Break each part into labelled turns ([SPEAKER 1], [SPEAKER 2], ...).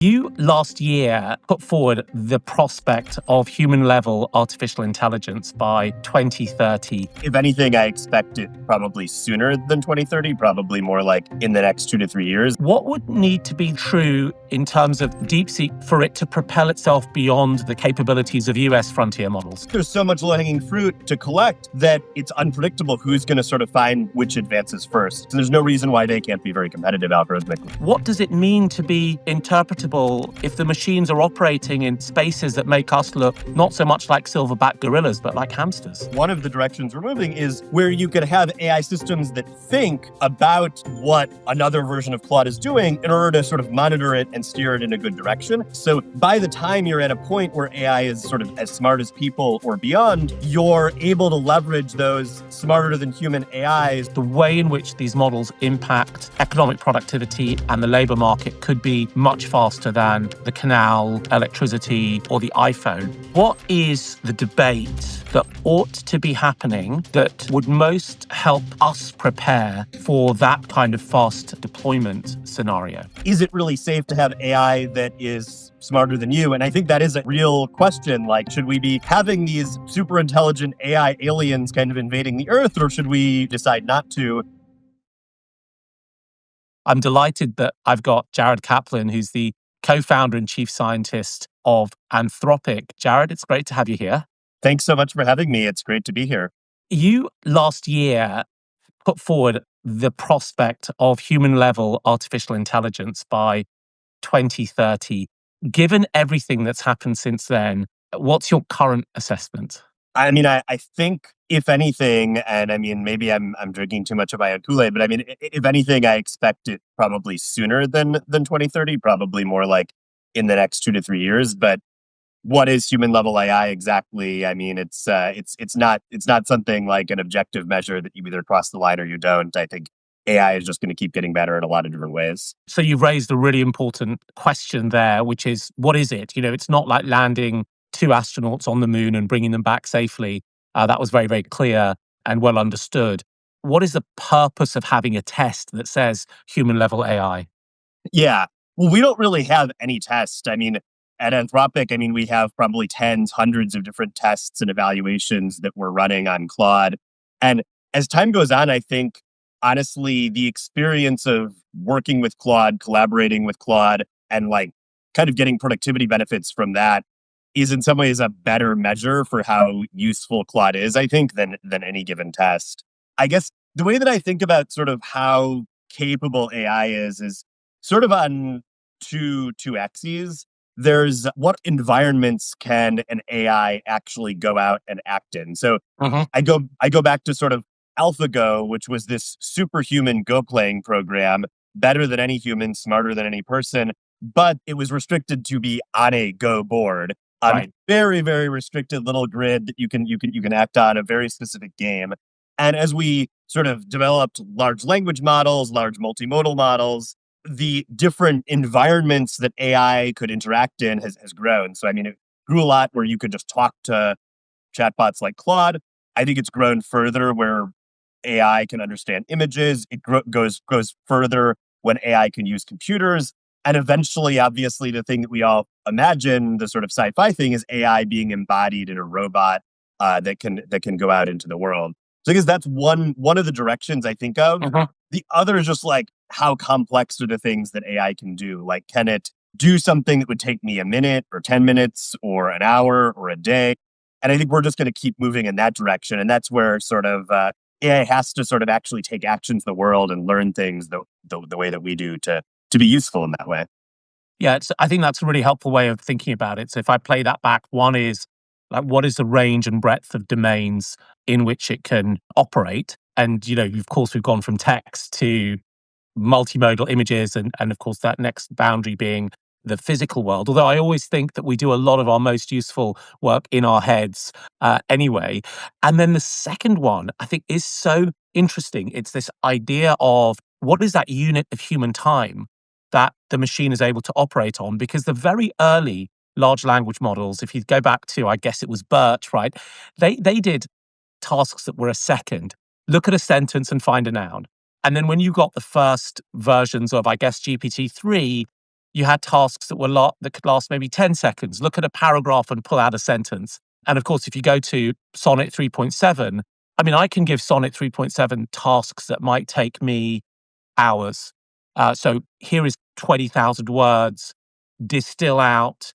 [SPEAKER 1] You last year put forward the prospect of human-level artificial intelligence by 2030.
[SPEAKER 2] If anything, I expect it probably sooner than 2030, probably more like in the next 2 to 3 years.
[SPEAKER 1] What would need to be true in terms of DeepSeek for it to propel itself beyond the capabilities of US frontier models?
[SPEAKER 2] There's so much low-hanging fruit to collect that it's unpredictable who's going to sort of find which advances first. So there's no reason why they can't be very competitive algorithmically.
[SPEAKER 1] What does it mean to be interpretable if the machines are operating in spaces that make us look not so much like silverback gorillas, but like hamsters?
[SPEAKER 2] One of the directions we're moving is where you could have AI systems that think about what another version of Claude is doing in order to sort of monitor it and steer it in a good direction. So by the time you're at a point where AI is sort of as smart as people or beyond, you're able to leverage those smarter than human AIs.
[SPEAKER 1] The way in which these models impact economic productivity and the labor market could be much faster than the canal, electricity, or the iPhone. What is the debate that ought to be happening that would most help us prepare for that kind of fast deployment scenario?
[SPEAKER 2] Is it really safe to have AI that is smarter than you? And I think that is a real question. Like, should we be having these super intelligent AI aliens kind of invading the Earth, or should we decide not to?
[SPEAKER 1] I'm delighted that I've got Jared Kaplan, who's the co-founder and chief scientist of Anthropic. Jared, it's great to have you here.
[SPEAKER 2] Thanks so much for having me. It's great to be here.
[SPEAKER 1] You last year put forward the prospect of human-level artificial intelligence by 2030. Given everything that's happened since then, what's your current assessment?
[SPEAKER 2] I mean, I think if anything, and I mean, maybe I'm drinking too much of my own Kool-Aid, but I mean, if anything, I expect it probably sooner than 2030, probably more like in the next 2 to 3 years. But what is human level AI exactly? I mean, it's not something like an objective measure that you either cross the line or you don't. I think AI is just going to keep getting better in a lot of different ways.
[SPEAKER 1] So you've raised a really important question there, which is, what is it? It's not like landing 2 astronauts on the moon and bringing them back safely. That was very, very clear and well understood. What is the purpose of having a test that says human level AI?
[SPEAKER 2] Yeah. Well, we don't really have any test. I mean, at Anthropic, I mean, we have probably tens, hundreds of different tests and evaluations that we're running on Claude. And as time goes on, I think, honestly, the experience of working with Claude, collaborating with Claude, and like kind of getting productivity benefits from that is in some ways a better measure for how useful Claude is, I think, than any given test. I guess the way that I think about sort of how capable AI is sort of on two axes. There's what environments can an AI actually go out and act in. So I go back to sort of AlphaGo, which was this superhuman Go playing program, better than any human, smarter than any person, but it was restricted to be on a Go board.
[SPEAKER 1] Right.
[SPEAKER 2] Very, very restricted little grid that you can act on, a very specific game. And as we sort of developed large language models, large multimodal models, the different environments that AI could interact in has grown. So, I mean, it grew a lot where you could just talk to chatbots like Claude. I think it's grown further where AI can understand images. It goes further when AI can use computers. And eventually, obviously, the thing that we all imagine, the sort of sci-fi thing, is AI being embodied in a robot that can go out into the world. So I guess that's one of the directions I think of. The other is just like, how complex are the things that AI can do? Like, can it do something that would take me a minute or 10 minutes or an hour or a day? And I think we're just going to keep moving in that direction. And that's where sort of AI has to sort of actually take actions in the world and learn things the way that we do to be useful in that way.
[SPEAKER 1] Yeah, I think that's a really helpful way of thinking about it. So if I play that back, one is like, what is the range and breadth of domains in which it can operate? And, of course, we've gone from text to multimodal images and of course, that next boundary being the physical world. Although I always think that we do a lot of our most useful work in our heads anyway. And then the second one, I think, is so interesting. It's this idea of what is that unit of human time that the machine is able to operate on? Because the very early large language models, if you go back to, I guess it was BERT, right? They did tasks that were a second. Look at a sentence and find a noun. And then when you got the first versions of, I guess, GPT-3, you had tasks that that could last maybe 10 seconds. Look at a paragraph and pull out a sentence. And of course, if you go to Sonnet 3.7, I mean, I can give Sonnet 3.7 tasks that might take me hours. So here is 20,000 words, distill out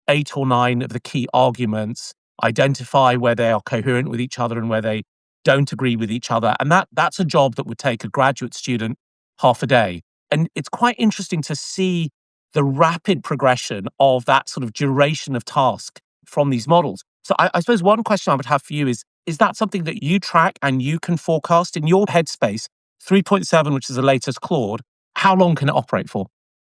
[SPEAKER 1] 8 or 9 of the key arguments, identify where they are coherent with each other and where they don't agree with each other. And that's a job that would take a graduate student half a day. And it's quite interesting to see the rapid progression of that sort of duration of task from these models. So I suppose one question I would have for you is that something that you track and you can forecast in your headspace? 3.7, which is the latest Claude, how long can it operate for?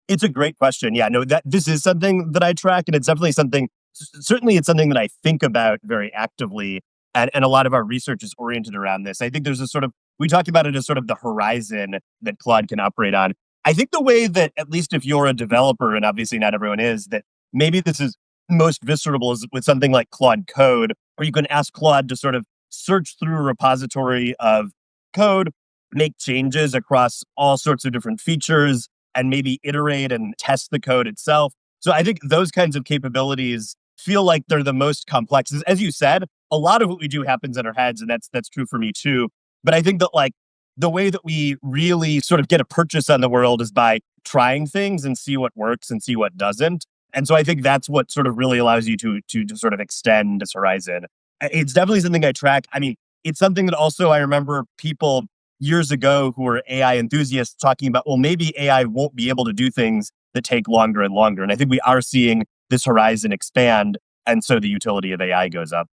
[SPEAKER 2] It's a great question. Yeah, no, that this is something that I track, and it's definitely something. Certainly, it's something that I think about very actively, and a lot of our research is oriented around this. I think there's a sort of we talk about it as sort of the horizon that Claude can operate on. I think the way that, at least if you're a developer, and obviously not everyone is, that maybe this is most visceral is with something like Claude Code, where you can ask Claude to sort of search through a repository of code, make changes across all sorts of different features, and maybe iterate and test the code itself. So I think those kinds of capabilities feel like they're the most complex. As you said, a lot of what we do happens in our heads, and that's true for me too. But I think that like the way that we really sort of get a purchase on the world is by trying things and see what works and see what doesn't. And so I think that's what sort of really allows you to sort of extend this horizon. It's definitely something I track. I mean, it's something that also I remember people years ago who were AI enthusiasts talking about, well, maybe AI won't be able to do things that take longer and longer. And I think we are seeing this horizon expand. And so the utility of AI goes up.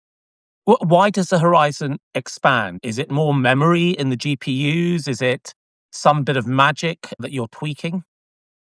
[SPEAKER 1] Why does the horizon expand? Is it more memory in the GPUs? Is it some bit of magic that you're tweaking?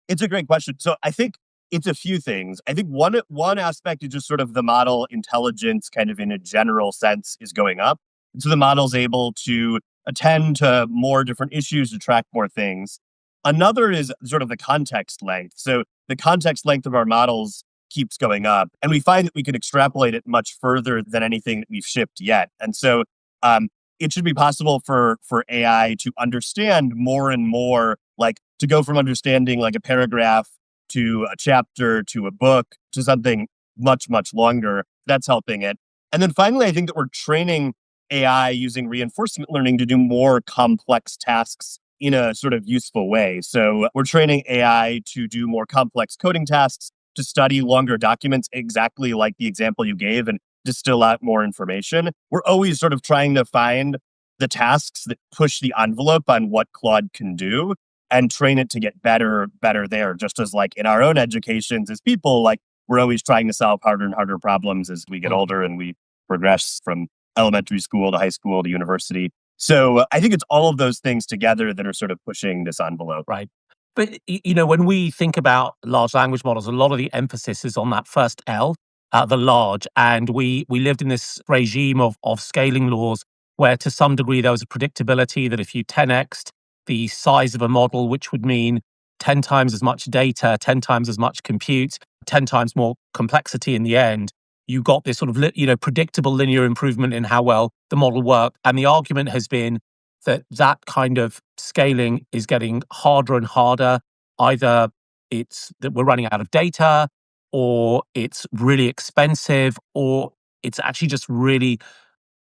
[SPEAKER 2] It's a great question. So I think it's a few things. I think one aspect is just sort of the model intelligence kind of in a general sense is going up. And so the model's able to attend to more different issues, to track more things. Another is sort of the context length. So the context length of our models keeps going up, and we find that we can extrapolate it much further than anything that we've shipped yet. And so um, it should be possible for AI to understand more and more, like to go from understanding like a paragraph to a chapter to a book to something much longer. That's helping it. And then finally, I think that we're training AI using reinforcement learning to do more complex tasks in a sort of useful way. So we're training AI to do more complex coding tasks, to study longer documents, exactly like the example you gave, and distill out more information. We're always sort of trying to find the tasks that push the envelope on what Claude can do and train it to get better there. Just as like in our own educations as people, like we're always trying to solve harder and harder problems as we get older and we progress from elementary school to high school to university. So I think it's all of those things together that are sort of pushing this envelope.
[SPEAKER 1] Right. But you know, when we think about large language models, a lot of the emphasis is on that first L, the large. And we lived in this regime of scaling laws where to some degree there was a predictability that if you 10x'd the size of a model, which would mean 10 times as much data, 10 times as much compute, 10 times more complexity in the end, you got this sort of predictable linear improvement in how well the model worked. And the argument has been that kind of scaling is getting harder and harder. Either it's that we're running out of data, or it's really expensive, or it's actually just really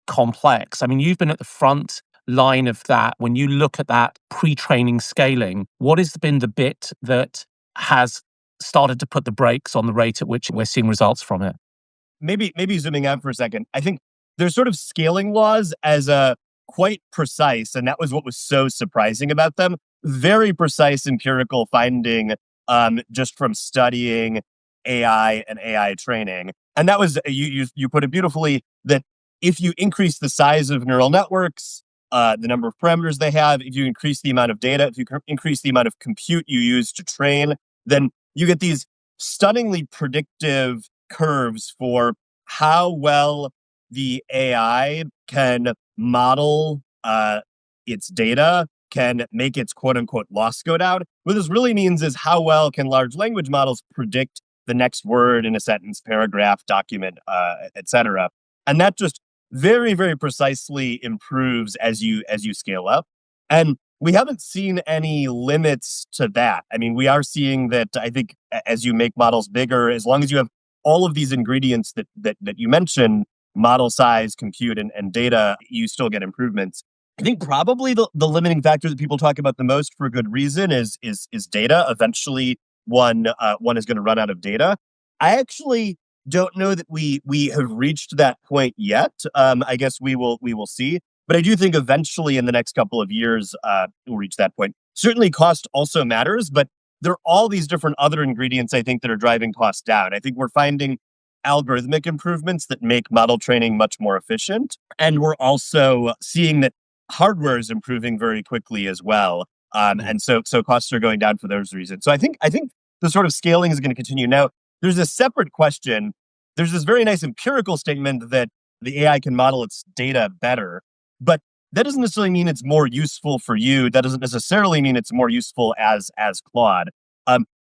[SPEAKER 1] complex. I mean, you've been at the front line of that. When you look at that pre-training scaling, what has been the bit that has started to put the brakes on the rate at which we're seeing results from it?
[SPEAKER 2] Maybe zooming out for a second, I think there's sort of scaling laws as a quite precise, and that was what was so surprising about them. Very precise empirical finding, just from studying AI and AI training, and that was you put it beautifully that if you increase the size of neural networks, the number of parameters they have, if you increase the amount of data, if you increase the amount of compute you use to train, then you get these stunningly predictive curves for how well the AI can model its data, can make its quote unquote loss go down. What this really means is how well can large language models predict the next word in a sentence, paragraph, document, etc. And that just very precisely improves as you scale up. And we haven't seen any limits to that. I mean, we are seeing that I think as you make models bigger, as long as you have all of these ingredients that you mentioned, model size, compute, and data, you still get improvements. I think probably the limiting factor that people talk about the most for good reason is data. Eventually, one is going to run out of data. I actually don't know that we have reached that point yet. I guess we will see. But I do think eventually in the next couple of years, we'll reach that point. Certainly, cost also matters, but there are all these different other ingredients I think that are driving costs down. I think we're finding algorithmic improvements that make model training much more efficient. And we're also seeing that hardware is improving very quickly as well.
[SPEAKER 1] Mm.
[SPEAKER 2] And so costs are going down for those reasons. So I think the sort of scaling is going to continue. Now, there's a separate question. There's this very nice empirical statement that the AI can model its data better, but that doesn't necessarily mean it's more useful for you. That doesn't necessarily mean it's more useful as Claude.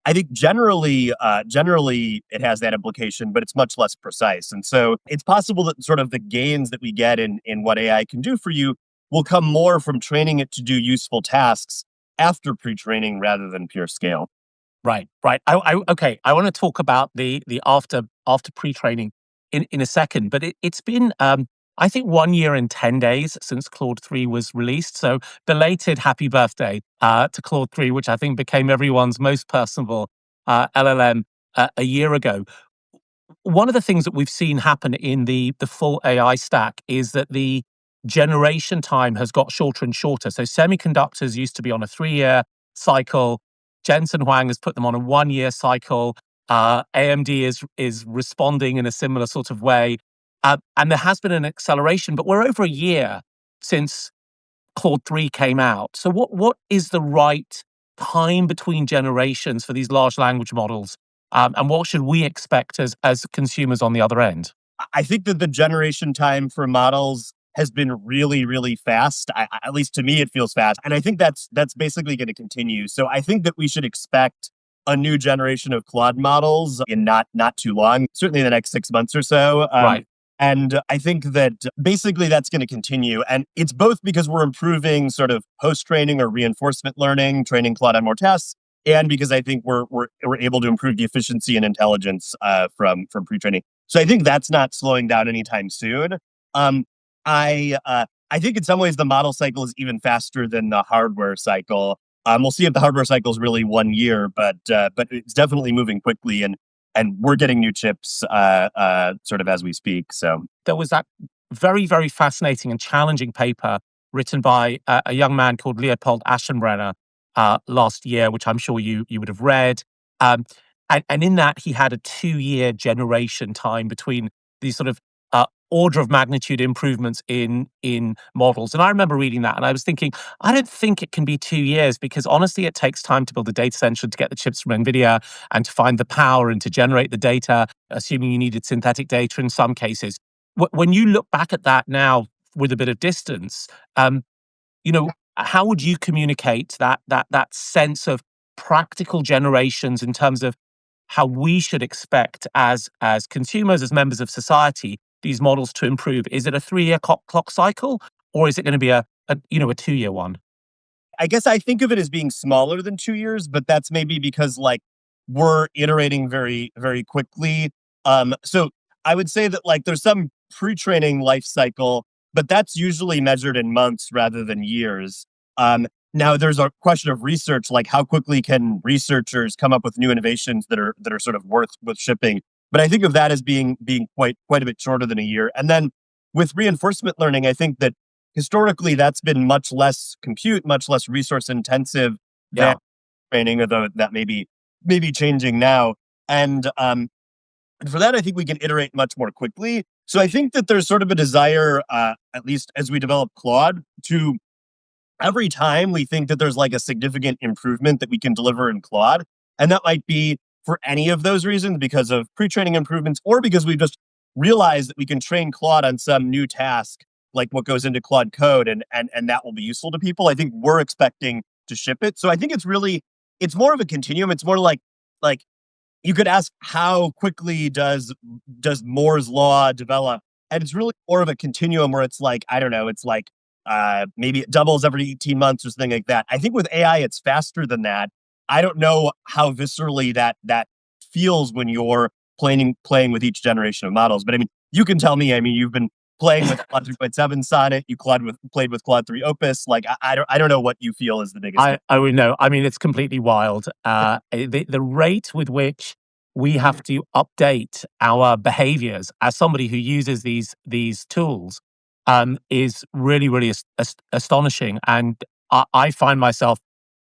[SPEAKER 2] I think generally it has that implication, but it's much less precise. And so it's possible that sort of the gains that we get in what AI can do for you will come more from training it to do useful tasks after pre-training rather than pure scale.
[SPEAKER 1] Right, right. Okay. I want to talk about the after pre-training in a second, but it's been I think 1 year and 10 days since Claude 3 was released. So belated happy birthday to Claude 3, which I think became everyone's most personable LLM a year ago. One of the things that we've seen happen in the full AI stack is that the generation time has got shorter and shorter. So semiconductors used to be on a 3 year cycle. Jensen Huang has put them on a 1 year cycle. AMD is responding in a similar sort of way, and there has been an acceleration. But we're over a year since Claude 3 came out. So what is the right time between generations for these large language models? And what should we expect as consumers on the other end?
[SPEAKER 2] I think that the generation time for models has been really, really fast. At least to me, it feels fast, and I think that's basically going to continue. So I think that we should expect a new generation of Claude models in not too long, certainly in the next 6 months or so.
[SPEAKER 1] Right.
[SPEAKER 2] And I think that basically that's going to continue. And it's both because we're improving sort of post training or reinforcement learning, training Claude on more tasks, and because I think we're able to improve the efficiency and intelligence from pre training. So I think that's not slowing down anytime soon. Um, I think in some ways the model cycle is even faster than the hardware cycle. We'll see if the hardware cycle is really 1 year, but it's definitely moving quickly, and we're getting new chips sort of as we speak. So
[SPEAKER 1] There was that very, very fascinating and challenging paper written by a young man called Leopold Aschenbrenner last year, which I'm sure you would have read. Um, and in that, he had a 2 year generation time between these sort of order of magnitude improvements in models. And I remember reading that, and I was thinking, I don't think it can be 2 years because honestly, it takes time to build the data center, to get the chips from NVIDIA, and to find the power and to generate the data, assuming you needed synthetic data in some cases. When you look back at that now with a bit of distance, you know, how would you communicate that sense of practical generations in terms of how we should expect as consumers, as members of society, these models to improve? Is it a 3 year clock cycle, or is it going to be a 2 year one?
[SPEAKER 2] I guess I think of it as being smaller than 2 years, but that's maybe because like we're iterating very, very quickly. So I would say that like there's some pre-training life cycle, but that's usually measured in months rather than years. Now there's a question of research, like how quickly can researchers come up with new innovations that are sort of worth shipping. But I think of that as being quite a bit shorter than a year. And then with reinforcement learning, I think that historically that's been much less compute, much less resource intensive than
[SPEAKER 1] Yeah.
[SPEAKER 2] training, although that may be changing now. And for that, I think we can iterate much more quickly. So I think that there's sort of a desire, at least as we develop Claude, to every time we think that there's like a significant improvement that we can deliver in Claude. And that might be for any of those reasons because of pre training improvements or because we've just realized that we can train Claude on some new task, like what goes into Claude code, and that will be useful to people. I think we're expecting to ship it. So I think it's more of a continuum. It's more like you could ask how quickly does Moore's law develop? And it's really more of a continuum where it's like, I don't know, it's like maybe it doubles every 18 months or something like that. I think with AI, it's faster than that. I don't know how viscerally that feels when you're playing with each generation of models. But I mean, you can tell me. I mean, you've been playing with Claude 3.7 Sonnet. You played with Claude 3 Opus. Like I don't know what you feel is the biggest difference.
[SPEAKER 1] I would know. I mean, it's completely wild. The rate with which we have to update our behaviors as somebody who uses these tools is really, really astonishing. And I find myself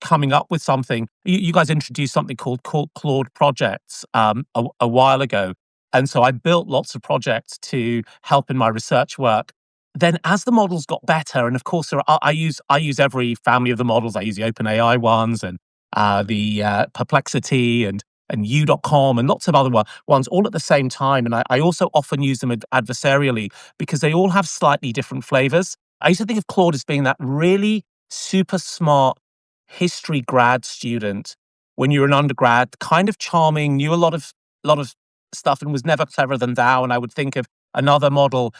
[SPEAKER 1] coming up with something. You guys introduced something called Claude projects a while ago, and so I built lots of projects to help in my research work. Then, as the models got better, and of course, I use every family of the models. I use the OpenAI ones and the Perplexity and U.com and lots of other ones all at the same time. And I also often use them adversarially because they all have slightly different flavors. I used to think of Claude as being that really super smart history grad student when you were an undergrad, kind of charming, knew a lot of stuff, and was never cleverer than thou. And I would think of another model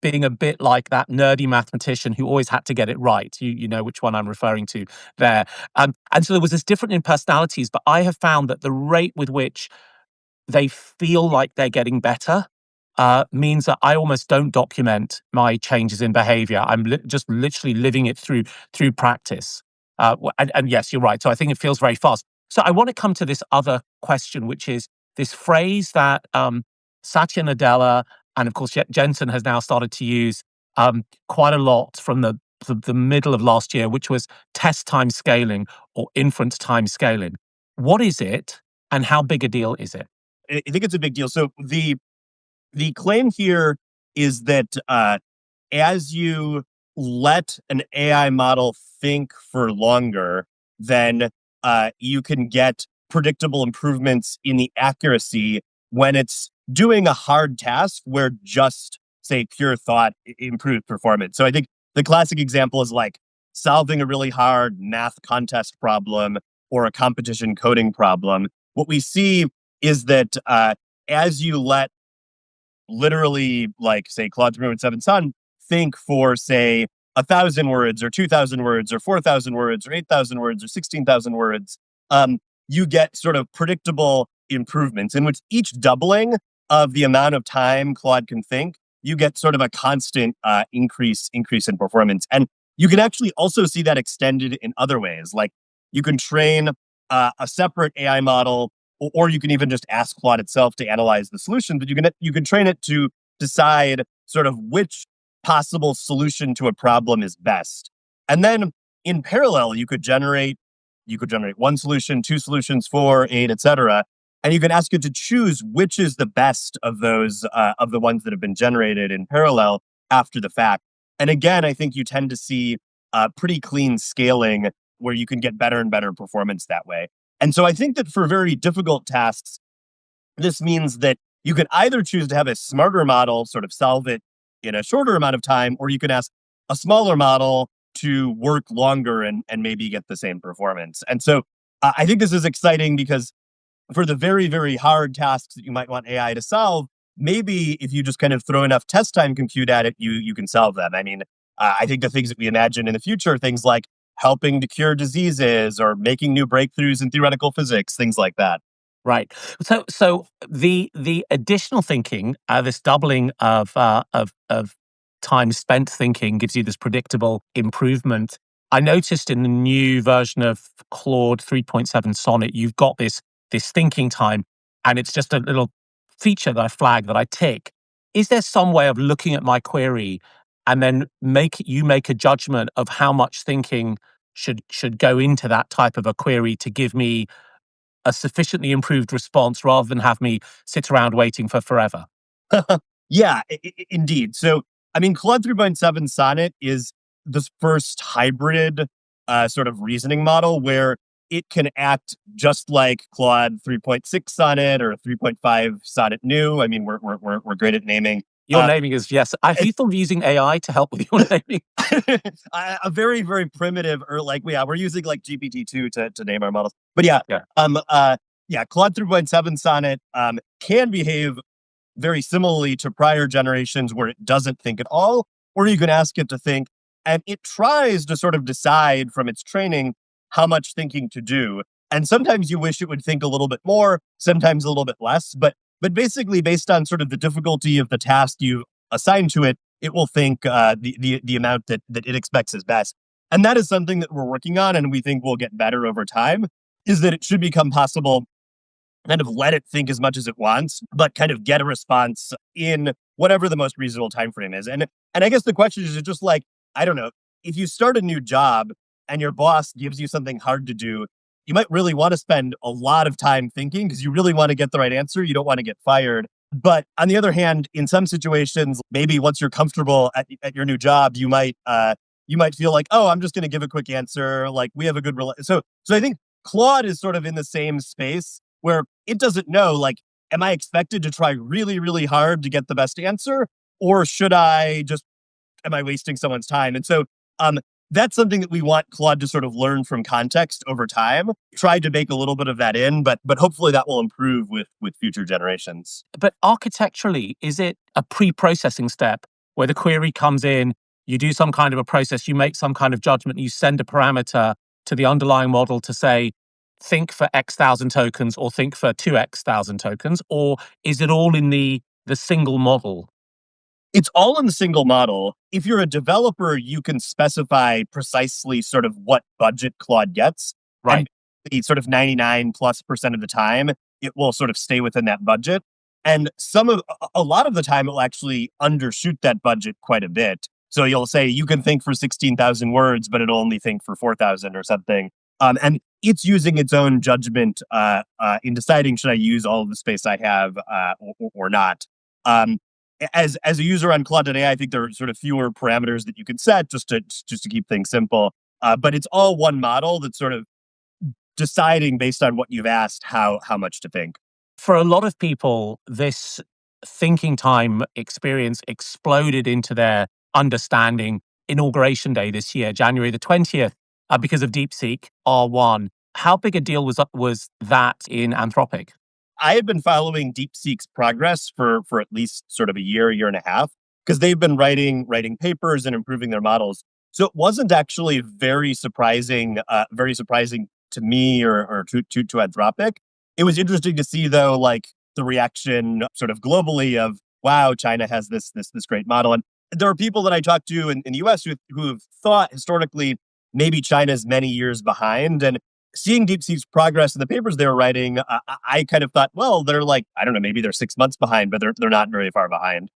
[SPEAKER 1] being a bit like that nerdy mathematician who always had to get it right. You know which one I'm referring to there. And so there was this different in personalities, but I have found that the rate with which they feel like they're getting better means that I almost don't document my changes in behavior. I'm just literally living it through practice. And yes, you're right. So I think it feels very fast. So I want to come to this other question, which is this phrase that Satya Nadella and of course Jensen has now started to use quite a lot from the middle of last year, which was test time scaling or inference time scaling. What is it, and how big a deal is it?
[SPEAKER 2] I think it's a big deal. So the claim here is that as you let an AI model think for longer, then you can get predictable improvements in the accuracy when it's doing a hard task where just, say, pure thought improves performance. So I think the classic example is like solving a really hard math contest problem or a competition coding problem. What we see is that as you let literally, like, say, Claude 3.7 Sun think for, say, 1,000 words or 2,000 words or 4,000 words or 8,000 words or 16,000 words, you get sort of predictable improvements in which each doubling of the amount of time Claude can think, you get sort of a constant increase in performance. And you can actually also see that extended in other ways. Like you can train a separate AI model, or you can even just ask Claude itself to analyze the solution. But you can train it to decide sort of which possible solution to a problem is best. And then in parallel, you could generate one solution, two solutions, four, eight, etc. And you can ask it to choose which is the best of those of the ones that have been generated in parallel after the fact. And again, I think you tend to see pretty clean scaling where you can get better and better performance that way. And so I think that for very difficult tasks, this means that you can either choose to have a smarter model sort of solve it in a shorter amount of time, or you can ask a smaller model to work longer and maybe get the same performance. And so I think this is exciting because for the very, very hard tasks that you might want AI to solve, maybe if you just kind of throw enough test time compute at it, you can solve them. I mean, I think the things that we imagine in the future are things like helping to cure diseases or making new breakthroughs in theoretical physics, things like that.
[SPEAKER 1] Right. So the additional thinking, this doubling of time spent thinking, gives you this predictable improvement. I noticed in the new version of Claude 3.7 Sonnet, you've got this thinking time, and it's just a little feature that I flag that I tick. Is there some way of looking at my query and then make a judgment of how much thinking should go into that type of a query to give me a sufficiently improved response rather than have me sit around waiting for forever?
[SPEAKER 2] Yeah, indeed. So, I mean, Claude 3.7 Sonnet is this first hybrid sort of reasoning model where it can act just like Claude 3.6 Sonnet or 3.5 Sonnet New. I mean, we're great at naming.
[SPEAKER 1] Your naming is, yes. Have you thought of using AI to help with your naming?
[SPEAKER 2] A very, very primitive, or like, yeah, we're using like GPT-2 to name our models. But yeah,
[SPEAKER 1] Yeah.
[SPEAKER 2] Claude 3.7 Sonnet can behave very similarly to prior generations where it doesn't think at all, or you can ask it to think and it tries to sort of decide from its training how much thinking to do. And sometimes you wish it would think a little bit more, sometimes a little bit less, but basically based on sort of the difficulty of the task you assign to it, it will think the amount that it expects is best. And that is something that we're working on and we think will get better over time, is that it should become possible kind of let it think as much as it wants, but kind of get a response in whatever the most reasonable time frame is. And I guess the question is just like, I don't know, if you start a new job and your boss gives you something hard to do, you might really want to spend a lot of time thinking because you really want to get the right answer. You don't want to get fired. But on the other hand, in some situations, maybe once you're comfortable at your new job, you might feel like, oh, I'm just going to give a quick answer. Like we have a good so I think Claude is sort of in the same space where it doesn't know, like, am I expected to try really, really hard to get the best answer? Or should I just, am I wasting someone's time? And so that's something that we want Claude to sort of learn from context over time. Try to bake a little bit of that in, but hopefully that will improve with future generations.
[SPEAKER 1] But architecturally, is it a pre-processing step where the query comes in, you do some kind of a process, you make some kind of judgment, you send a parameter to the underlying model to say, think for X thousand tokens or think for 2X thousand tokens? Or is it all in the single model?
[SPEAKER 2] It's all in the single model. If you're a developer, you can specify precisely sort of what budget Claude gets.
[SPEAKER 1] Right.
[SPEAKER 2] And sort of 99+% of the time, it will sort of stay within that budget. And a lot of the time, it will actually undershoot that budget quite a bit. So you'll say you can think for 16,000 words, but it'll only think for 4,000 or something. And it's using its own judgment in deciding should I use all of the space I have or not. As a user on Claude today, I think there are sort of fewer parameters that you can set just to keep things simple. But it's all one model that's sort of deciding based on what you've asked how much to think.
[SPEAKER 1] For a lot of people, this thinking time experience exploded into their understanding inauguration day this year, January the 20th, because of DeepSeek R1. How big a deal was that in Anthropic?
[SPEAKER 2] I had been following DeepSeek's progress for at least sort of a year and a half, because they've been writing papers and improving their models. So it wasn't actually very surprising to me or to Anthropic. It was interesting to see though, like the reaction sort of globally of, wow, China has this great model. And there are people that I talked to in the US who have thought historically maybe China's many years behind. And seeing DeepSeek's progress in the papers they were writing, I kind of thought, well, they're like, I don't know, maybe they're 6 months behind, but they're not very far behind.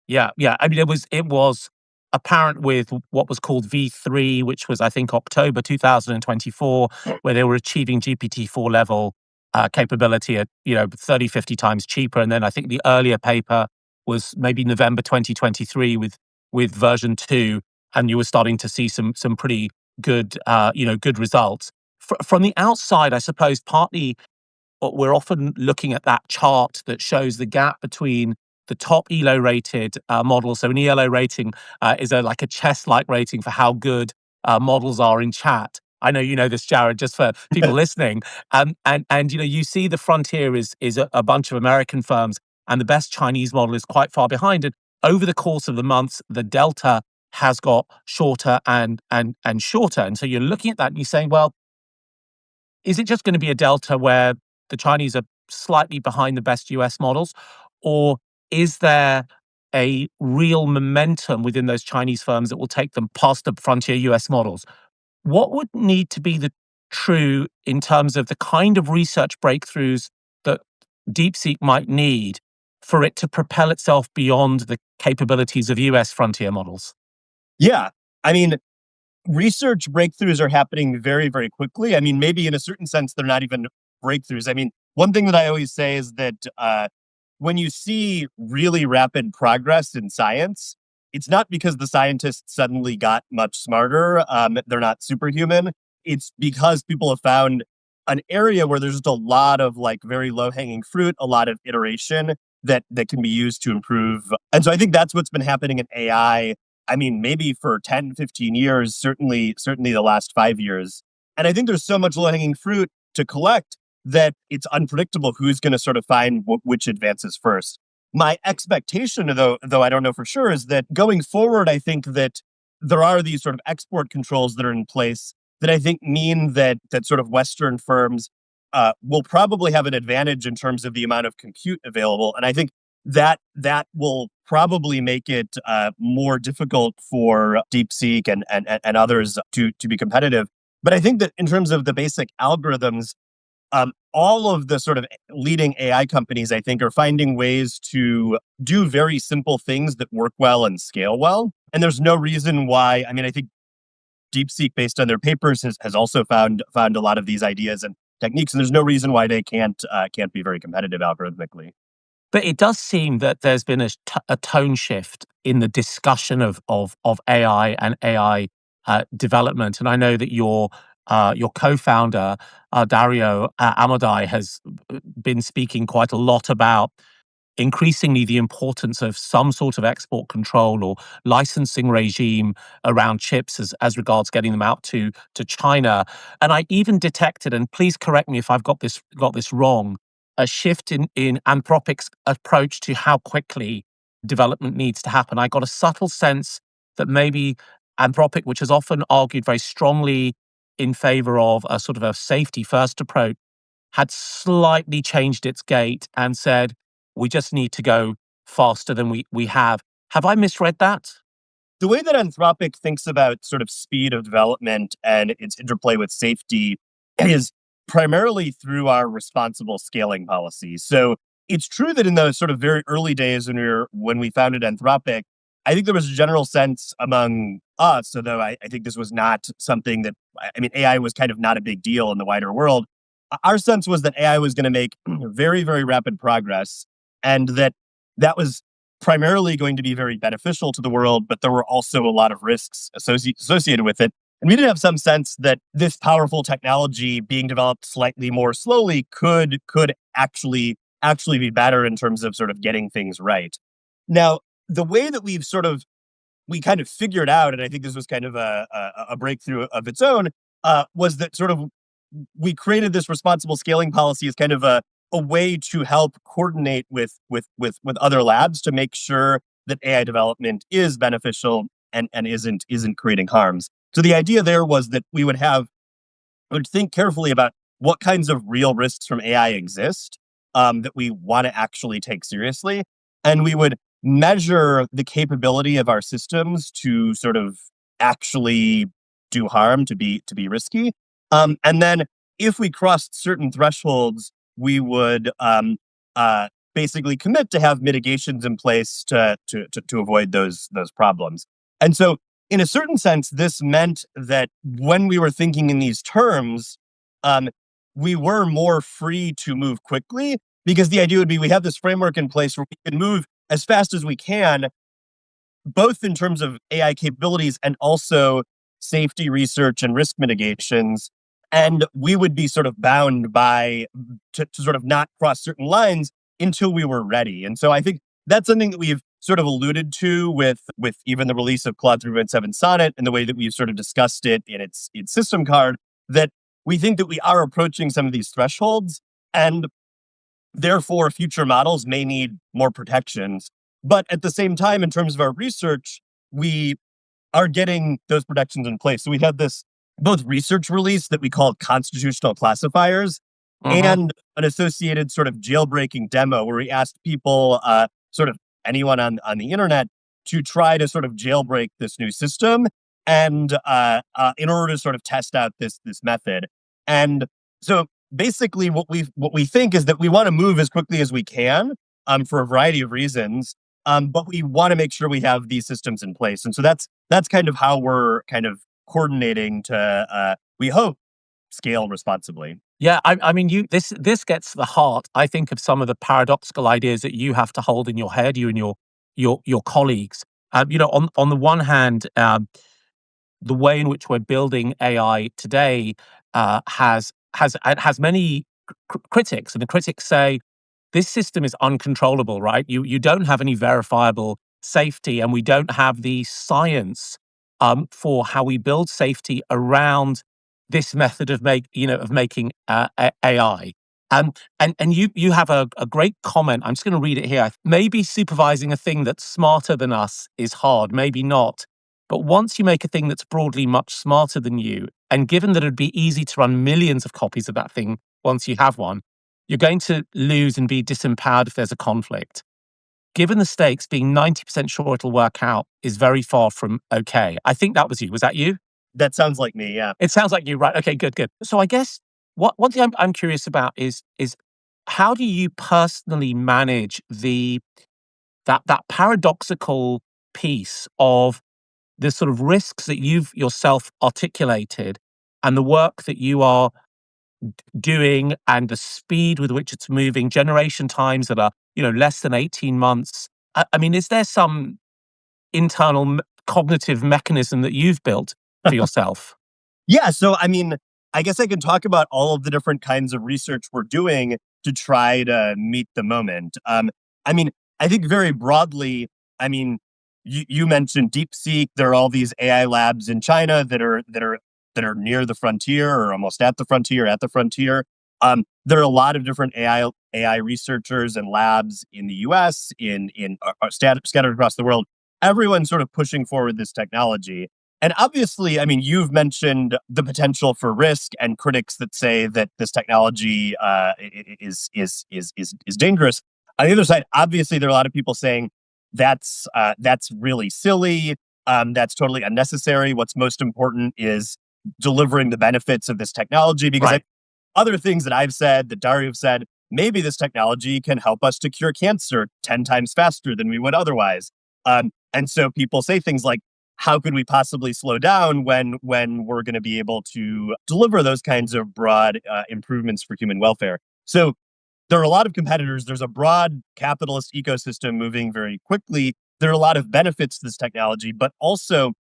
[SPEAKER 1] Yeah. I mean, it was apparent with what was called V3, which was, I think, October 2024, where they were achieving GPT-4 level capability at 30, 50 times cheaper. And then I think the earlier paper was maybe November 2023 with version 2, and you were starting to see some pretty good good results. From the outside, I suppose partly we're often looking at that chart that shows the gap between the top ELO rated models. So an ELO rating is like a chess-like rating for how good models are in chat. I know you know this, Jared, just for people listening. And you see the frontier is a bunch of American firms, and the best Chinese model is quite far behind. And over the course of the months, the delta has got shorter and shorter. And so you're looking at that and you're saying, well, is it just going to be a delta where the Chinese are slightly behind the best US models? Or is there a real momentum within those Chinese firms that will take them past the frontier US models? What would need to be the true in terms of the kind of research breakthroughs that DeepSeek might need for it to propel itself beyond the capabilities of US frontier models?
[SPEAKER 2] Yeah. I mean, research breakthroughs are happening very, very quickly. I mean, maybe in a certain sense, they're not even breakthroughs. I mean, one thing that I always say is that when you see really rapid progress in science, it's not because the scientists suddenly got much smarter. They're not superhuman. It's because people have found an area where there's just a lot of like very low hanging fruit, a lot of iteration that can be used to improve. And so I think that's what's been happening in AI. I mean, maybe for 10, 15 years, certainly the last 5 years. And I think there's so much low hanging fruit to collect that it's unpredictable who's going to sort of find which advances first. My expectation, though I don't know for sure, is that going forward, I think that there are these sort of export controls that are in place that I think mean that sort of Western firms will probably have an advantage in terms of the amount of compute available, and I think that will probably make it more difficult for DeepSeek and others to be competitive. But I think that in terms of the basic algorithms, all of the sort of leading AI companies, I think, are finding ways to do very simple things that work well and scale well. And there's no reason why. I mean, I think DeepSeek, based on their papers, has also found a lot of these ideas and techniques, and there's no reason why they can't be very competitive algorithmically.
[SPEAKER 1] But it does seem that there's been a tone shift in the discussion of AI and AI development. And I know that your co-founder, Dario Amodei, has been speaking quite a lot about increasingly the importance of some sort of export control or licensing regime around chips as regards getting them out to China. And I even detected, and please correct me if I've got this wrong, a shift in Anthropic's approach to how quickly development needs to happen. I got a subtle sense that maybe Anthropic, which has often argued very strongly in favor of a sort of a safety first approach, had slightly changed its gait and said, we just need to go faster than we have. Have I misread that?
[SPEAKER 2] The way that Anthropic thinks about sort of speed of development and its interplay with safety is primarily through our responsible scaling policy. So it's true that in those sort of very early days when we founded Anthropic, I think there was a general sense among us, although I think this was not something that, I mean, AI was kind of not a big deal in the wider world. Our sense was that AI was going to make very, very rapid progress, and that was primarily going to be very beneficial to the world, but there were also a lot of risks associated with it. And we did have some sense that this powerful technology being developed slightly more slowly could actually be better in terms of sort of getting things right. Now, the way that we kind of figured out, and I think this was kind of a breakthrough of its own, was that sort of we created this responsible scaling policy as kind of a way to help coordinate with other labs to make sure that AI development is beneficial and isn't creating harms. So the idea there was that we would think carefully about what kinds of real risks from AI exist, that we want to actually take seriously, and we would measure the capability of our systems to sort of actually do harm, to be risky. And then if we crossed certain thresholds, we would basically commit to have mitigations in place to avoid those problems. And so, in a certain sense, this meant that when we were thinking in these terms, we were more free to move quickly, because the idea would be we have this framework in place where we can move as fast as we can, both in terms of AI capabilities and also safety research and risk mitigations. And we would be sort of bound to sort of not cross certain lines until we were ready. And so I think that's something that we've sort of alluded to with even the release of Claude 3.7 Sonnet and the way that we've sort of discussed it in its system card, that we think that we are approaching some of these thresholds, and therefore future models may need more protections. But at the same time, in terms of our research, we are getting those protections in place. So we had this both research release that we called constitutional classifiers,
[SPEAKER 1] Hmm.
[SPEAKER 2] and an associated sort of jailbreaking demo where we asked people, sort of anyone on the internet, to try to sort of jailbreak this new system, and in order to sort of test out this method. And so basically, what we think is that we want to move as quickly as we can, for a variety of reasons, but we want to make sure we have these systems in place. And so that's kind of how we're kind of coordinating to, we hope, scale responsibly.
[SPEAKER 1] Yeah, I mean, this gets to the heart, I think, of some of the paradoxical ideas that you have to hold in your head, you and your colleagues. On the one hand, the way in which we're building AI today has many critics, and the critics say this system is uncontrollable. Right? You don't have any verifiable safety, and we don't have the science for how we build safety around this method of making AI. And you have a great comment. I'm just going to read it here. Maybe supervising a thing that's smarter than us is hard. Maybe not. But once you make a thing that's broadly much smarter than you, and given that it'd be easy to run millions of copies of that thing once you have one, you're going to lose and be disempowered if there's a conflict. Given the stakes, being 90% sure it'll work out is very far from okay. I think that was you. Was that you?
[SPEAKER 2] That sounds like me, yeah.
[SPEAKER 1] It sounds like you, right? Okay, good, good. So I guess one thing I'm curious about is how do you personally manage that paradoxical piece of the sort of risks that you've yourself articulated and the work that you are doing and the speed with which it's moving, generation times that are, less than 18 months. I mean, is there some internal cognitive mechanism that you've built for yourself?
[SPEAKER 2] Yeah, so I mean, I guess I can talk about all of the different kinds of research we're doing to try to meet the moment. I mean, I think very broadly, I mean, you mentioned DeepSeek. There are all these AI labs in China that are near the frontier or almost at the frontier, at the frontier. There are a lot of different AI researchers and labs in the U.S. Scattered across the world. Everyone's sort of pushing forward this technology. And obviously, I mean, you've mentioned the potential for risk and critics that say that this technology is dangerous. On the other side, obviously, there are a lot of people saying that's really silly. That's totally unnecessary. What's most important is delivering the benefits of this technology. Because
[SPEAKER 1] Right.
[SPEAKER 2] other things that I've said, that Dario have said, maybe this technology can help us to cure cancer 10 times faster than we would otherwise. And so people say things like, how could we possibly slow down when we're going to be able to deliver those kinds of broad improvements for human welfare? So there are a lot of competitors. There's a broad capitalist ecosystem moving very quickly. There are a lot of benefits to this technology, but also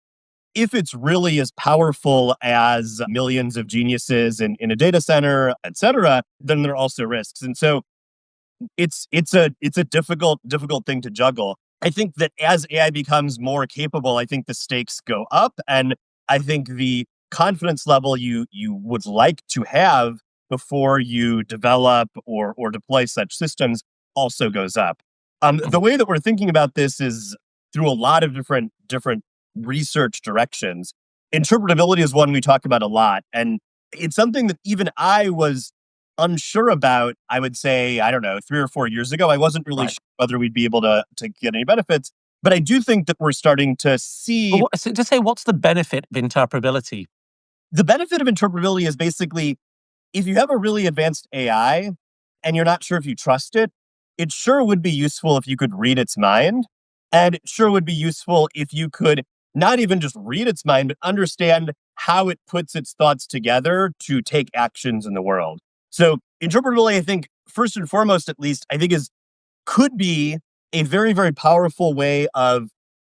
[SPEAKER 2] if it's really as powerful as millions of geniuses in a data center, et cetera, then there are also risks. And so it's a difficult thing to juggle. I think that as AI becomes more capable, I think the stakes go up, and I think the confidence level you would like to have before you develop or deploy such systems also goes up. The way that we're thinking about this is through a lot of different research directions. Interpretability is one we talk about a lot, and it's something that even I was unsure about. I would say, I don't know, 3 or 4 years ago, I wasn't really
[SPEAKER 1] Right.
[SPEAKER 2] sure whether we'd be able to get any benefits. But I do think that we're starting to
[SPEAKER 1] But
[SPEAKER 2] see
[SPEAKER 1] so just say, what's the benefit of interpretability?
[SPEAKER 2] the benefit of interpretability is basically if you have a really advanced AI and you're not sure if you trust it, it sure would be useful if you could read its mind. And it sure would be useful if you could not even just read its mind, but understand how it puts its thoughts together to take actions in the world. So interpretability, I think, first and foremost, at least, I think is could be a very, very powerful way of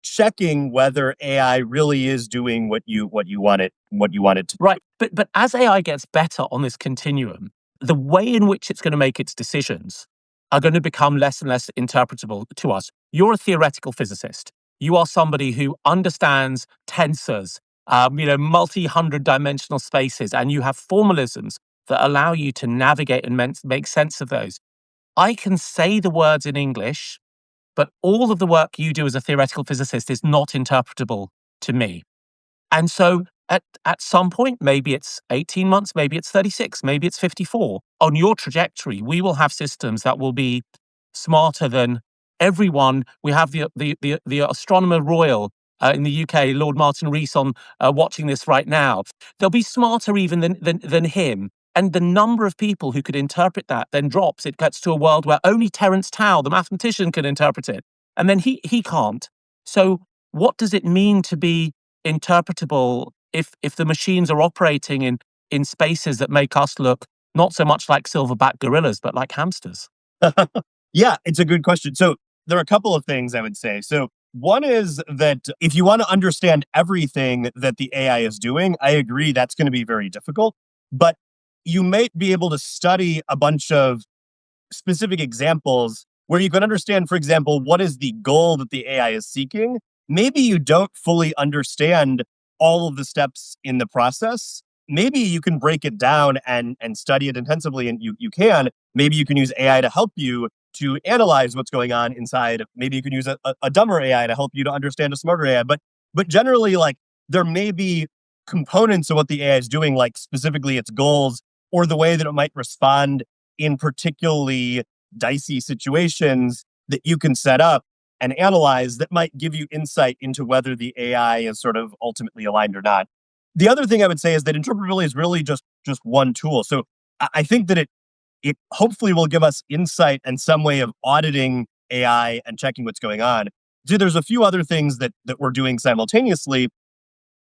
[SPEAKER 2] checking whether AI really is doing what you want it to do.
[SPEAKER 1] Right. But as AI gets better on this continuum, the way in which it's going to make its decisions are going to become less and less interpretable to us. You're a theoretical physicist. You are somebody who understands tensors, multi-hundred dimensional spaces, and you have formalisms that allow you to navigate and make sense of those. I can say the words in English, but all of the work you do as a theoretical physicist is not interpretable to me. And so at some point, maybe it's 18 months, maybe it's 36, maybe it's 54. On your trajectory, we will have systems that will be smarter than everyone. We have the astronomer royal in the UK, Lord Martin Rees, on watching this right now. They'll be smarter even than him. And the number of people who could interpret that then drops. It gets to a world where only Terence Tao, the mathematician, can interpret it. And then he can't. So what does it mean to be interpretable if the machines are operating in spaces that make us look not so much like silverback gorillas, but like hamsters?
[SPEAKER 2] Yeah, it's a good question. So there are a couple of things I would say. So one is that if you want to understand everything that the AI is doing, I agree that's going to be very difficult. But you might be able to study a bunch of specific examples where you can understand, for example, what is the goal that the AI is seeking. Maybe you don't fully understand all of the steps in the process. Maybe you can break it down and study it intensively, and you can. Maybe you can use AI to help you to analyze what's going on inside. Maybe you can use a dumber AI to help you to understand a smarter AI. But But generally, like there may be components of what the AI is doing, like specifically its goals or the way that it might respond in particularly dicey situations that you can set up and analyze that might give you insight into whether the AI is sort of ultimately aligned or not. The other thing I would say is that interpretability is really just one tool. So I think that it hopefully will give us insight and some way of auditing AI and checking what's going on. So there's a few other things that we're doing simultaneously.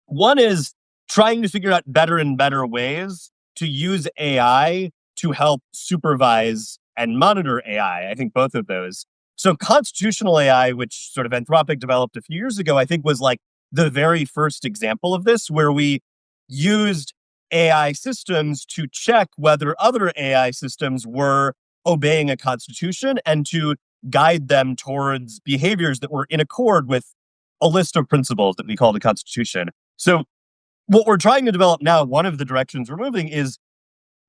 [SPEAKER 2] One is trying to figure out better and better ways to use AI to help supervise and monitor AI. I think both of those. So constitutional AI, which sort of Anthropic developed a few years ago, I think was like the very first example of this, where we used AI systems to check whether other AI systems were obeying a constitution and to guide them towards behaviors that were in accord with a list of principles that we call the Constitution. So, what we're trying to develop now, one of the directions we're moving is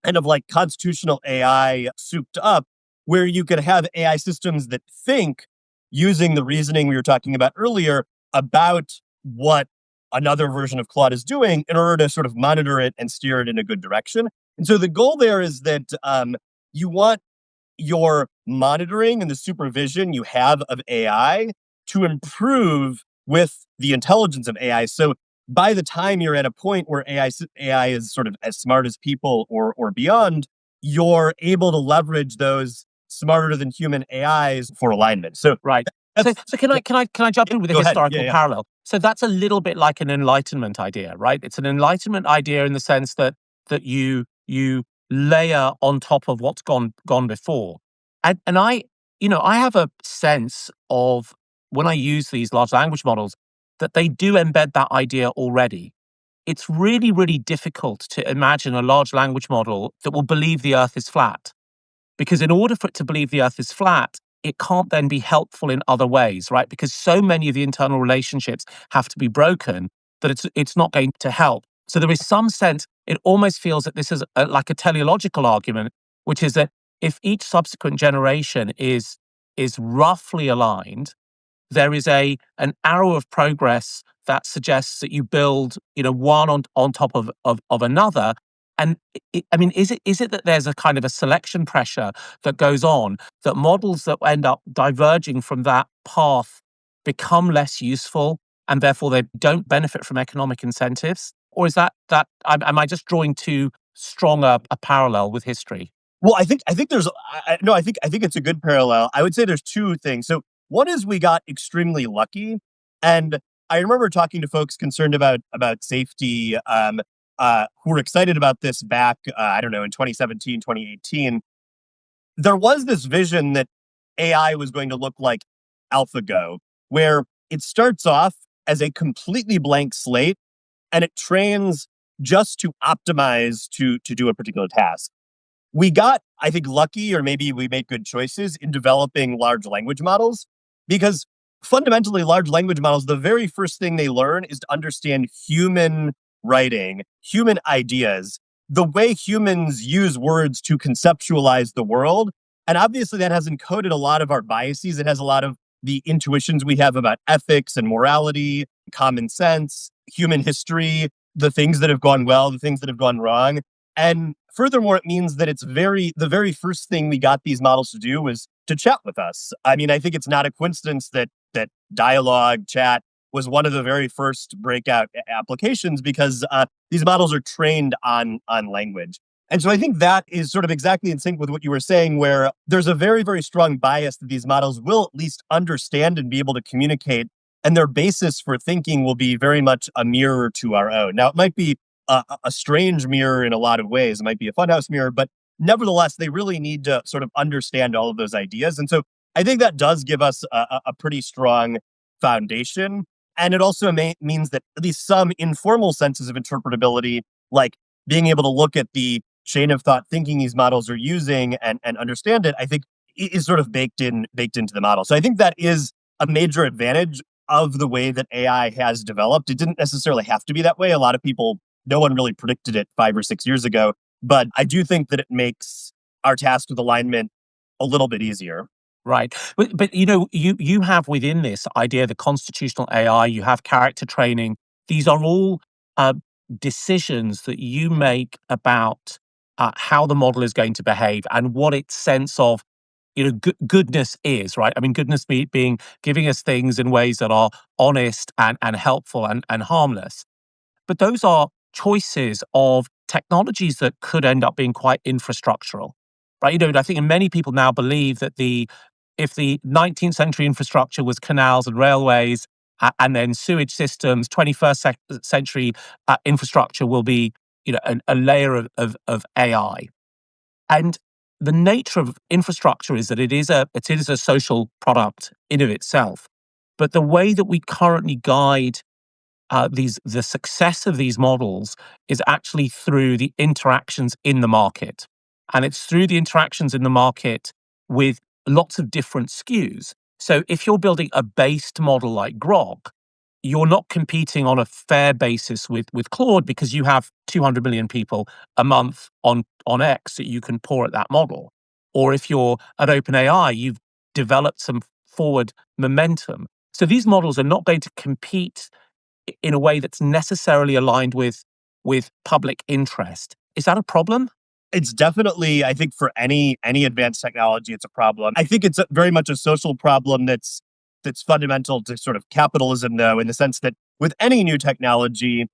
[SPEAKER 2] kind of like constitutional AI souped up, where you could have AI systems that think using the reasoning we were talking about earlier about what another version of Claude is doing in order to sort of monitor it and steer it in a good direction. And so the goal there is that you want your monitoring and the supervision you have of AI to improve with the intelligence of AI. So by the time you're at a point where AI is sort of as smart as people or beyond, you're able to leverage those smarter than human AIs for alignment. So
[SPEAKER 1] Right. So,
[SPEAKER 2] that's
[SPEAKER 1] so can I jump in with a
[SPEAKER 2] go ahead.
[SPEAKER 1] historical
[SPEAKER 2] Yeah.
[SPEAKER 1] parallel? So that's a little bit like an enlightenment idea, right? It's an enlightenment idea in the sense that you layer on top of what's gone before. And I have a sense of when I use these large language models that they do embed that idea already. It's really, really difficult to imagine a large language model that will believe the earth is flat. Because in order for it to believe the earth is flat, it can't then be helpful in other ways, right? Because so many of the internal relationships have to be broken that it's not going to help. So there is some sense, it almost feels that this is like a teleological argument, which is that if each subsequent generation is roughly aligned, there is an arrow of progress that suggests that you build, one on top of another. And I mean, is it that there's a kind of a selection pressure that goes on that models that end up diverging from that path become less useful and therefore they don't benefit from economic incentives? Or is am I just drawing too strong a parallel with history?
[SPEAKER 2] Well, I think there's no, I think it's a good parallel. I would say there's two things. So one is we got extremely lucky, and I remember talking to folks concerned about safety, who were excited about this back, I don't know, in 2017, 2018. There was this vision that AI was going to look like AlphaGo, where it starts off as a completely blank slate and it trains just to optimize to do a particular task. We got, I think, lucky, or maybe we made good choices in developing large language models because fundamentally, large language models, the very first thing they learn is to understand human writing, human ideas, the way humans use words to conceptualize the world. And obviously, that has encoded a lot of our biases. It has a lot of the intuitions we have about ethics and morality, common sense, human history, the things that have gone well, the things that have gone wrong. And furthermore, it means that the very first thing we got these models to do was to chat with us. I mean, I think it's not a coincidence that dialogue, chat was one of the very first breakout applications because these models are trained on language. And so I think that is sort of exactly in sync with what you were saying, where there's a very, very strong bias that these models will at least understand and be able to communicate. And their basis for thinking will be very much a mirror to our own. Now, it might be a strange mirror in a lot of ways. It might be a funhouse mirror, but nevertheless, they really need to sort of understand all of those ideas. And so I think that does give us a pretty strong foundation. And it also means that at least some informal senses of interpretability, like being able to look at the chain of thought thinking these models are using and understand it, I think is sort of baked into the model. So I think that is a major advantage of the way that AI has developed. It didn't necessarily have to be that way. A lot of people, no one really predicted it 5 or 6 years ago. But I do think that it makes our task with alignment a little bit easier.
[SPEAKER 1] Right. But you have within this idea the constitutional AI, you have character training. These are all uh, decisions that you make about how the model is going to behave and what its sense of goodness is, right? I mean, goodness being giving us things in ways that are honest and helpful and harmless. But those are choices of technologies that could end up being quite infrastructural, right? I think many people now believe that if the 19th century infrastructure was canals and railways and then sewage systems, 21st century infrastructure will be, a layer of AI. And the nature of infrastructure is that it is a social product in of itself. But the way that we currently guide the success of these models is actually through the interactions in the market. And it's through the interactions in the market with lots of different SKUs. So if you're building a based model like Grok, you're not competing on a fair basis with Claude because you have 200 million people a month on X that you can pour at that model. Or if you're at OpenAI, you've developed some forward momentum. So these models are not going to compete in a way that's necessarily aligned with public interest. Is that a problem?
[SPEAKER 2] It's definitely, I think, for any advanced technology, it's a problem. I think it's very much a social problem that's fundamental to sort of capitalism, though, in the sense that with any new technology,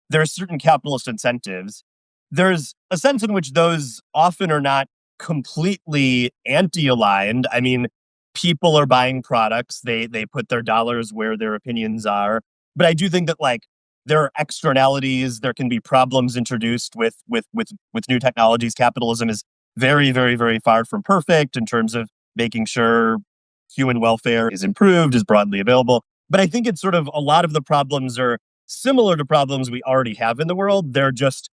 [SPEAKER 2] there are certain capitalist incentives. There's a sense in which those often are not completely anti-aligned. I mean, people are buying products; they put their dollars where their opinions are. But I do think that there are externalities. There can be problems introduced with new technologies. Capitalism is very, very, very far from perfect in terms of making sure human welfare is improved, is broadly available. But I think it's sort of a lot of the problems are similar to problems we already have in the world. They're just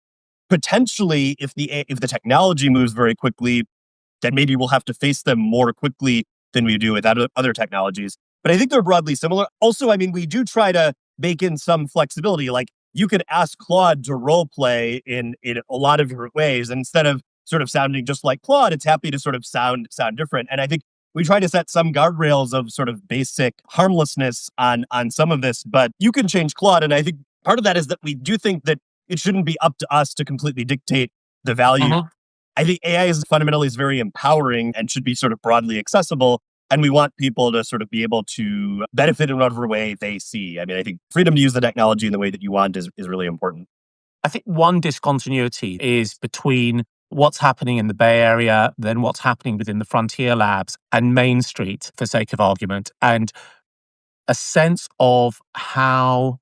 [SPEAKER 2] potentially, if the technology moves very quickly, then maybe we'll have to face them more quickly than we do with other technologies. But I think they're broadly similar. Also, I mean, we do try to bake in some flexibility. Like you could ask Claude to role play in a lot of different ways. And instead of sort of sounding just like Claude, it's happy to sort of sound different. And I think we try to set some guardrails of sort of basic harmlessness on some of this, but you can change Claude. And I think part of that is that we do think that it shouldn't be up to us to completely dictate the value.
[SPEAKER 1] Mhm.
[SPEAKER 2] I think AI is fundamentally is very empowering and should be sort of broadly accessible. And we want people to sort of be able to benefit in whatever way they see. I mean, I think freedom to use the technology in the way that you want is really important.
[SPEAKER 1] I think one discontinuity is between what's happening in the Bay Area, then what's happening within the frontier labs and Main Street, for sake of argument, and a sense of how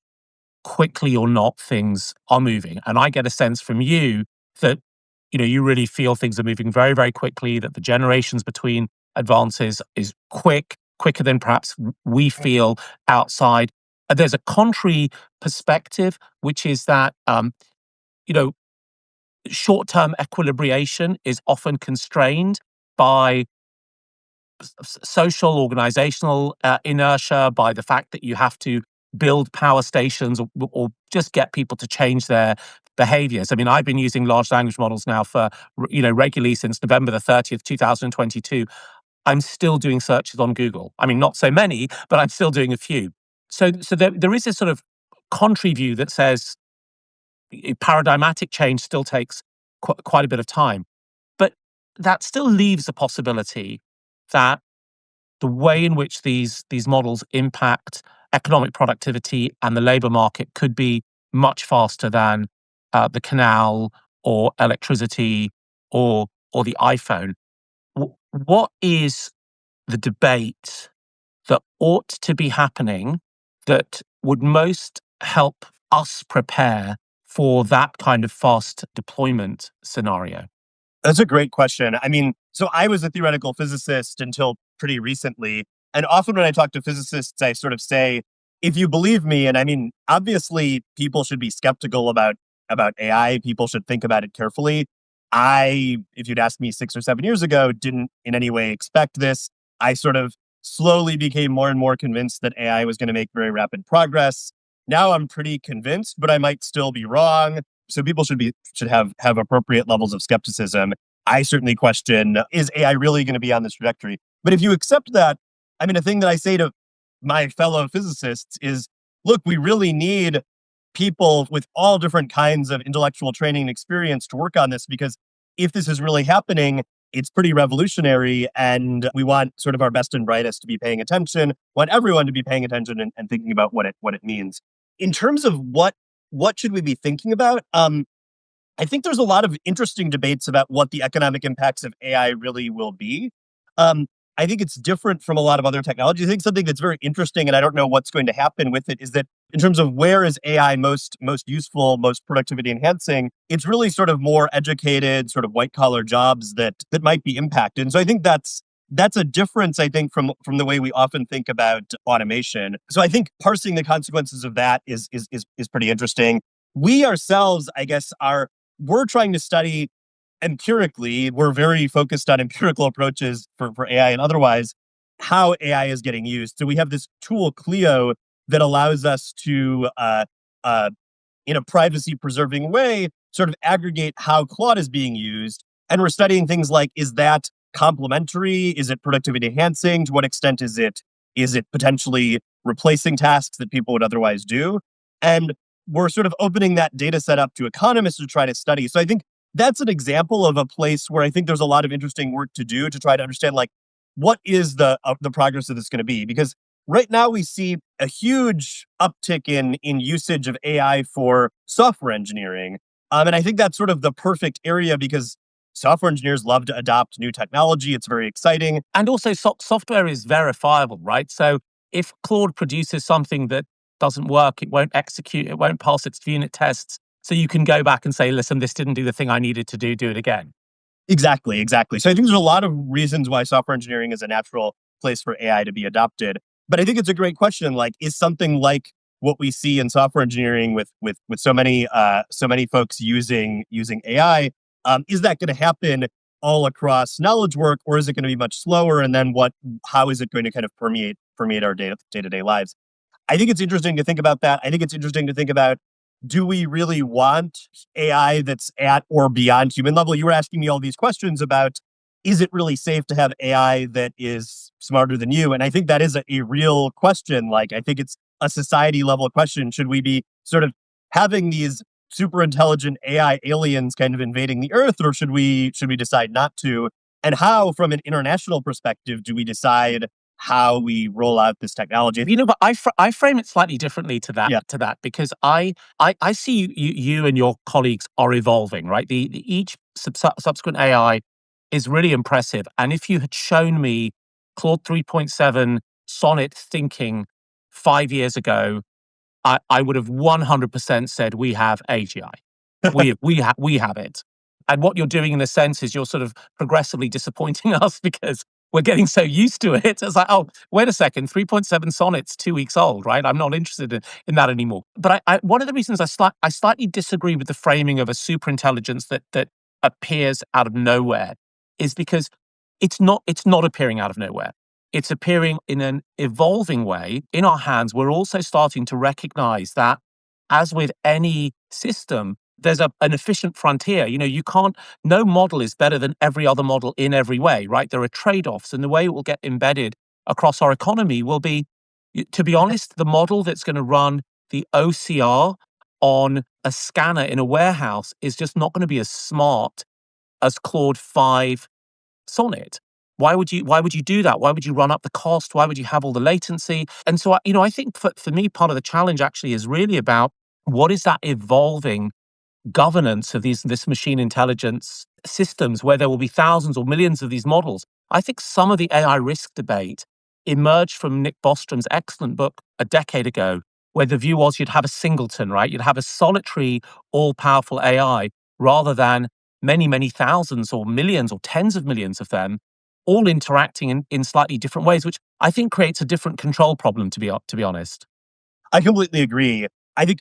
[SPEAKER 1] quickly or not things are moving. And I get a sense from you that you really feel things are moving very, very quickly, that the generations between advances is quicker than perhaps we feel outside. There's a contrary perspective, which is that you know short-term equilibration is often constrained by social organizational inertia, by the fact that you have to build power stations or just get people to change their behaviors. I mean, I've been using large language models now for regularly since November the 30th 2022. I'm still doing searches on Google. I mean, not so many, but I'm still doing a few. So there is this sort of contrary view that says paradigmatic change still takes quite a bit of time. But that still leaves a possibility that the way in which these models impact economic productivity and the labor market could be much faster than the canal or electricity or the iPhone. What is the debate that ought to be happening that would most help us prepare for that kind of fast deployment scenario?
[SPEAKER 2] That's a great question. I mean, so I was a theoretical physicist until pretty recently. And often when I talk to physicists, I sort of say, if you believe me, and I mean, obviously people should be skeptical about AI, people should think about it carefully. If you'd asked me 6 or 7 years ago, didn't in any way expect this. I sort of slowly became more and more convinced that AI was going to make very rapid progress. Now I'm pretty convinced, but I might still be wrong. So people should have appropriate levels of skepticism. I certainly question, is AI really going to be on this trajectory? But if you accept that, I mean, a thing that I say to my fellow physicists is, look, we really need people with all different kinds of intellectual training and experience to work on this, because if this is really happening, it's pretty revolutionary, and we want sort of our best and brightest to be paying attention, want everyone to be paying attention and thinking about what it means. In terms of what should we be thinking about, I think there's a lot of interesting debates about what the economic impacts of AI really will be. Um, I think it's different from a lot of other technologies. I think something that's very interesting, and I don't know what's going to happen with it, is that in terms of where is AI most useful, most productivity enhancing, it's really sort of more educated, sort of white collar jobs that might be impacted. And so I think that's a difference, I think, from the way we often think about automation. So I think parsing the consequences of that is pretty interesting. We ourselves, I guess, we're trying to study empirically. We're very focused on empirical approaches for AI and otherwise, how AI is getting used. So we have this tool, Clio, that allows us to, in a privacy preserving way, sort of aggregate how Claude is being used. And we're studying things like, is that complementary? Is it productivity enhancing? To what extent is it potentially replacing tasks that people would otherwise do? And we're sort of opening that data set up to economists to try to study. So I think that's an example of a place where I think there's a lot of interesting work to do to try to understand, like, what is the progress of this going to be? Because right now we see a huge uptick in usage of AI for software engineering. And I think that's sort of the perfect area, because software engineers love to adopt new technology. It's very exciting.
[SPEAKER 1] And also, software is verifiable, right? So if Claude produces something that doesn't work, it won't execute, it won't pass its unit tests. So you can go back and say, listen, this didn't do the thing I needed to do it again.
[SPEAKER 2] Exactly. So I think there's a lot of reasons why software engineering is a natural place for AI to be adopted. But I think it's a great question. Like, is something like what we see in software engineering with so many folks using AI, is that going to happen all across knowledge work, or is it going to be much slower? And then how is it going to kind of permeate our day-to-day lives? I think it's interesting to think about that. I think it's interesting to think about, do we really want AI that's at or beyond human level? You were asking me all these questions about, is it really safe to have AI that is smarter than you? And I think that is a real question. Like, I think it's a society level question. Should we be sort of having these super intelligent AI aliens kind of invading the earth, or should we decide not to? And how, from an international perspective, do we decide how we roll out this technology?
[SPEAKER 1] But I frame it slightly differently to that,
[SPEAKER 2] Yeah.
[SPEAKER 1] because I see you and your colleagues are evolving, right? Each subsequent AI is really impressive. And if you had shown me Claude 3.7 Sonnet thinking 5 years ago, I would have 100% said we have AGI. We have it. And what you're doing in a sense is you're sort of progressively disappointing us, because we're getting so used to it. It's like, oh, wait a second, 3.7 Sonnet's 2 weeks old, right? I'm not interested in that anymore. But one of the reasons I slightly disagree with the framing of a superintelligence that appears out of nowhere is because it's not appearing out of nowhere. It's appearing in an evolving way in our hands. We're also starting to recognize that, as with any system, there's an efficient frontier. No model is better than every other model in every way, right? There are trade-offs, and the way it will get embedded across our economy will be, to be honest, the model that's going to run the OCR on a scanner in a warehouse is just not going to be as smart as Claude 5 Sonnet. Why would you do that? Why would you run up the cost? Why would you have all the latency? And so, I think for me, part of the challenge actually is really about, what is that evolving governance of this machine intelligence systems, where there will be thousands or millions of these models. I think some of the AI risk debate emerged from Nick Bostrom's excellent book a decade ago, where the view was you'd have a singleton, right? You'd have a solitary, all-powerful AI, rather than many, many thousands or millions or tens of millions of them, all interacting in slightly different ways, which I think creates a different control problem, to be honest.
[SPEAKER 2] I completely agree. I think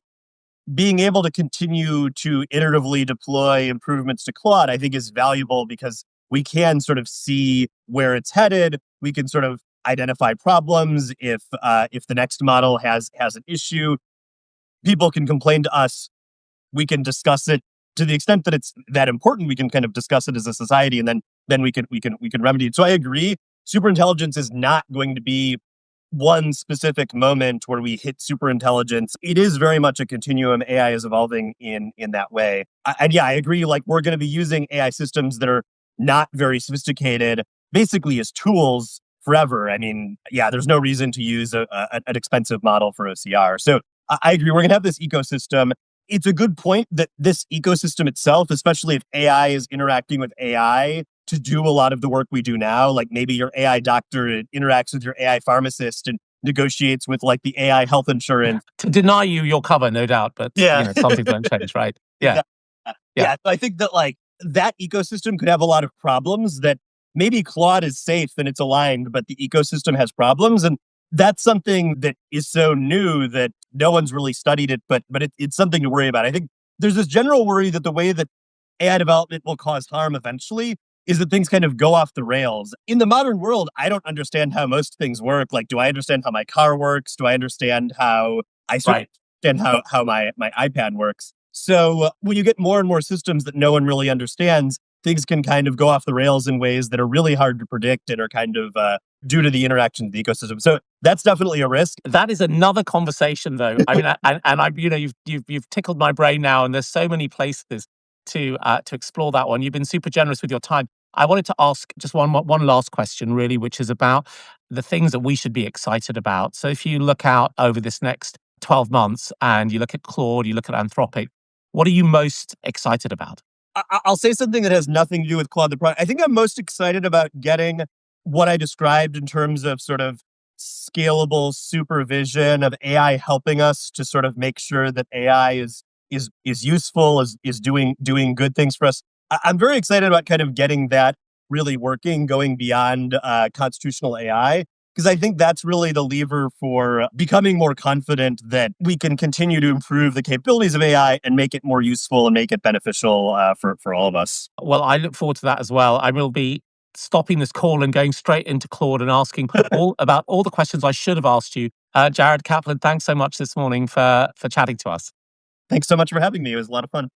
[SPEAKER 2] being able to continue to iteratively deploy improvements to Claude, I think, is valuable, because we can sort of see where it's headed. We can sort of identify problems. If the next model has an issue, people can complain to us. We can discuss it to the extent that it's that important. We can kind of discuss it as a society, and then we can remedy it. So I agree. superintelligence is not going to be one specific moment where we hit superintelligence. It is very much a continuum. AI is evolving in that way. And yeah, I agree. Like, we're going to be using AI systems that are not very sophisticated, basically as tools forever. I mean, yeah, there's no reason to use an expensive model for OCR. So I agree. We're going to have this ecosystem. It's a good point that this ecosystem itself, especially if AI is interacting with AI to do a lot of the work we do now, like maybe your AI doctor interacts with your AI pharmacist and negotiates with like the AI health insurance.
[SPEAKER 1] To deny you your cover, no doubt, but
[SPEAKER 2] Yeah.
[SPEAKER 1] some things don't change, right? Yeah.
[SPEAKER 2] Exactly.
[SPEAKER 1] Yeah.
[SPEAKER 2] Yeah. So I think that like that ecosystem could have a lot of problems that maybe Claude is safe and it's aligned, but the ecosystem has problems. And that's something that is so new that no one's really studied it, but it's something to worry about. I think there's this general worry that the way that AI development will cause harm eventually is that things kind of go off the rails. In the modern world, I don't understand how most things work. Like, do I understand how my car works? Do I understand how I
[SPEAKER 1] Right.
[SPEAKER 2] understand how my iPad works? So when you get more and more systems that no one really understands, things can kind of go off the rails in ways that are really hard to predict and are kind of due to the interaction of the ecosystem. So that's definitely a risk.
[SPEAKER 1] That is another conversation, though. I mean, and I, you've tickled my brain now, and there's so many places to explore that one. You've been super generous with your time. I wanted to ask just one last question, really, which is about the things that we should be excited about. So, if you look out over this next 12 months and you look at Claude, you look at Anthropic, what are you most excited about?
[SPEAKER 2] I'll say something that has nothing to do with Claude the product. I think I'm most excited about getting what I described in terms of sort of scalable supervision of AI helping us to sort of make sure that AI is useful, is doing good things for us. I'm very excited about kind of getting that really working, going beyond constitutional AI, because I think that's really the lever for becoming more confident that we can continue to improve the capabilities of AI and make it more useful and make it beneficial for all of us.
[SPEAKER 1] Well, I look forward to that as well. I will be stopping this call and going straight into Claude and asking about all the questions I should have asked you. Jared Kaplan, thanks so much this morning for chatting to us.
[SPEAKER 2] Thanks so much for having me. It was a lot of fun.